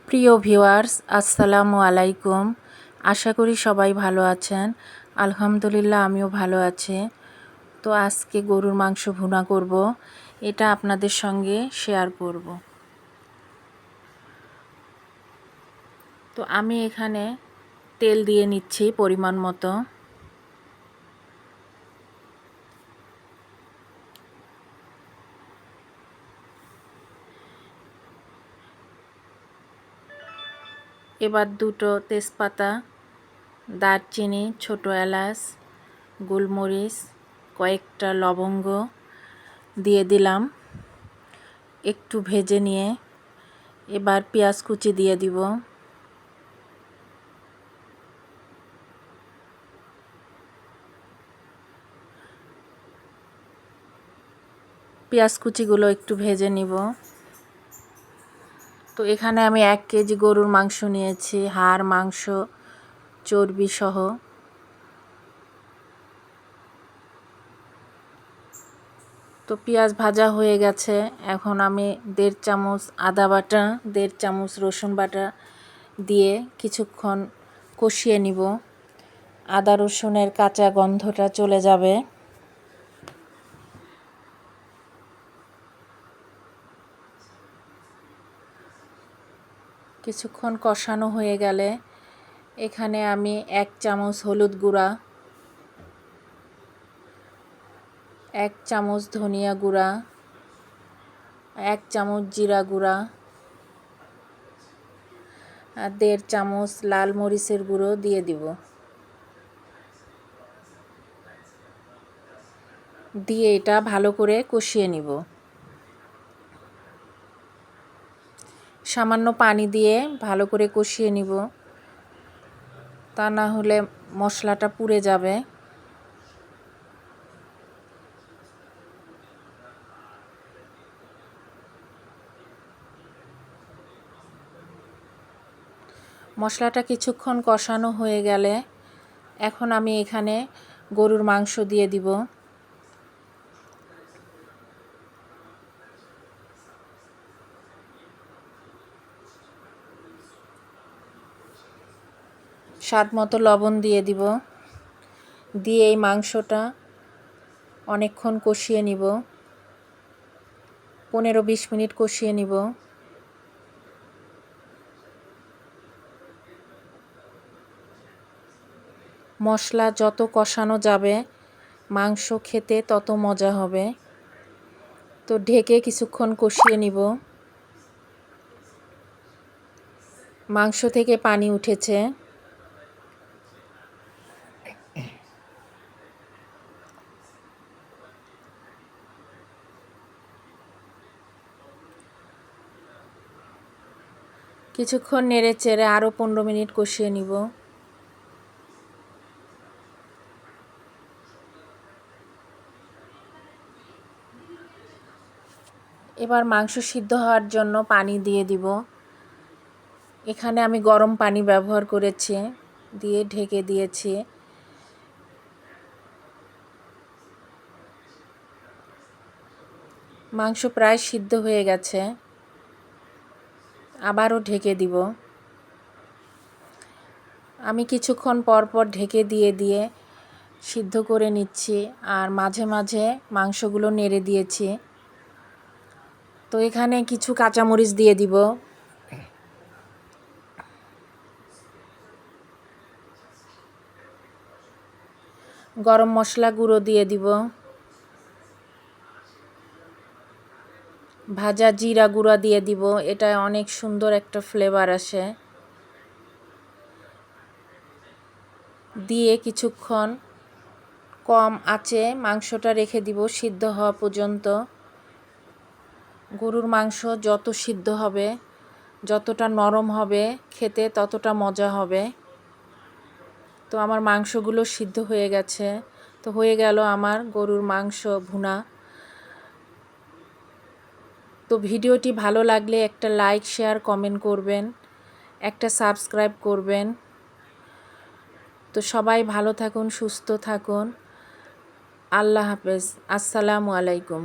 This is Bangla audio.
প্রিয় ভিউয়ার্স, আসসালামু আলাইকুম। আশা করি সবাই ভালো আছেন। আলহামদুলিল্লাহ আমিও ভালো আছি। তো আজকে গরুর মাংস ভুনা করব, এটা আপনাদের সঙ্গে শেয়ার করব। তো আমি এখানে তেল দিয়ে নিচ্ছি পরিমাণ মতো। এবার দুটো তেজপাতা, দারচিনি, ছোটো এলাচ, গোলমরিচ, কয়েকটা লবঙ্গ দিয়ে দিলাম। একটু ভেজে নিয়ে এবার পেঁয়াজ কুচি দিয়ে দিব। পেঁয়াজ কুচিগুলো একটু ভেজে নিব। তো এখানে আমি 1 কেজি গরুর মাংস নিয়েছি, হাড়, মাংস, চর্বি সহ। তো পেঁয়াজ ভাজা হয়ে গেছে। এখন আমি 1.5 চামচ আদা বাটা, 1.5 চামচ রসুন বাটা দিয়ে কিছুক্ষণ কষিয়ে নিব। আদা রসুনের কাঁচা গন্ধটা চলে যাবে। কিছুক্ষণ কষানো হয়ে গেলে এখানে আমি 1 চামচ হলুদ গুঁড়া, 1 চামচ ধনিয়া গুঁড়া, 1 চামচ জিরা গুঁড়া আর 1.5 চামচ লাল মরিচের গুঁড়ো দিয়ে দিব। দিয়ে এটা ভালো করে কষিয়ে নিব। সামান্য পানি দিয়ে ভালো করে কষিয়ে নিব, তা না হলে মশলাটা পুড়ে যাবে। মশলাটা কিছুক্ষণ কষানো হয়ে গেলে এখন আমি এখানে গরুর মাংস দিয়ে দিব। স্বাদ মতো লবণ দিয়ে দিব। দিয়ে এই মাংসটা অনেকক্ষণ কষিয়ে নিব, 15-20 মিনিট কষিয়ে নিব। মশলা যত কষানো যাবে মাংস খেতে তত মজা হবে। তো ঢেকে কিছুক্ষণ কষিয়ে নিব। মাংস থেকে পানি উঠেছে। কিছুক্ষণ নেড়ে চেড়ে আরও 15 মিনিট কষিয়ে নিব। এবার মাংস সিদ্ধ হওয়ার জন্য পানি দিয়ে দিব। এখানে আমি গরম পানি ব্যবহার করেছি, দিয়ে ঢেকে দিয়েছি। মাংস প্রায় সিদ্ধ হয়ে গেছে, আবারও ঢেকে দিব। আমি কিছুক্ষণ পর পর ঢেকে দিয়ে সিদ্ধ করে নিচ্ছি, আর মাঝে মাঝে মাংসগুলো নেড়ে দিয়েছি। তো এখানে কিছু কাঁচামরিচ দিয়ে দিব। গরম মশলা গুঁড়ো দিয়ে দিব। ভাজা জিরা গুঁড়া দিয়ে দিব, এটা অনেক সুন্দর একটা ফ্লেভার আসে। দিয়ে কিছুক্ষণ কম আঁচে মাংসটা রেখে দিব সিদ্ধ হওয়া পর্যন্ত। গরুর মাংস যত সিদ্ধ হবে, যতটা নরম হবে খেতে ততটা মজা হবে। তো আমার মাংসগুলো সিদ্ধ হয়ে গেছে। তো হয়ে গেল আমার গরুর মাংস ভুনা। তো ভিডিওটি ভালো লাগলে একটা লাইক, শেয়ার, কমেন্ট করবেন, একটা সাবস্ক্রাইব করবেন। তো সবাই ভালো থাকুন, সুস্থ থাকুন। আল্লাহ হাফেজ। আসসালামু আলাইকুম।